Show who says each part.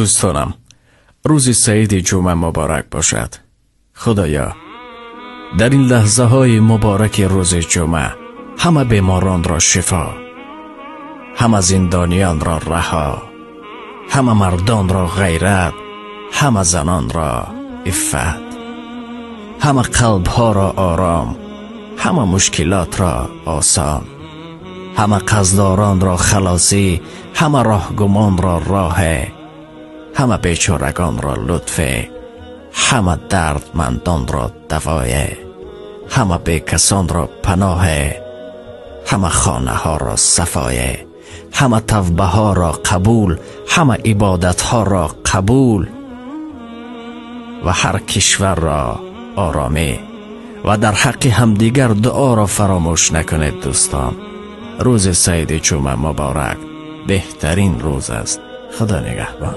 Speaker 1: دوستانم، روز سعید جمعه مبارک باشد. خدایا در این لحظه های مبارک روز جمعه همه بیماران را شفا، همه زندانیان را رها، همه مردان را غیرت، همه زنان را عفت، همه قلب ها را آرام، همه مشکلات را آسان، همه قصداران را خلاصی، همه راهگمان را راه، همه بیچارگان را لطف، همه دردمندان را دوای، همه بیکسان را پناه، همه خانه ها را صفای، همه توبه ها را قبول، همه عبادت ها را قبول، و هر کشور را آرامی، و در حق همدیگر دعا را فراموش نکنید. دوستان، روز سعید جمعه مبارک بهترین روز است. خدا نگهبان.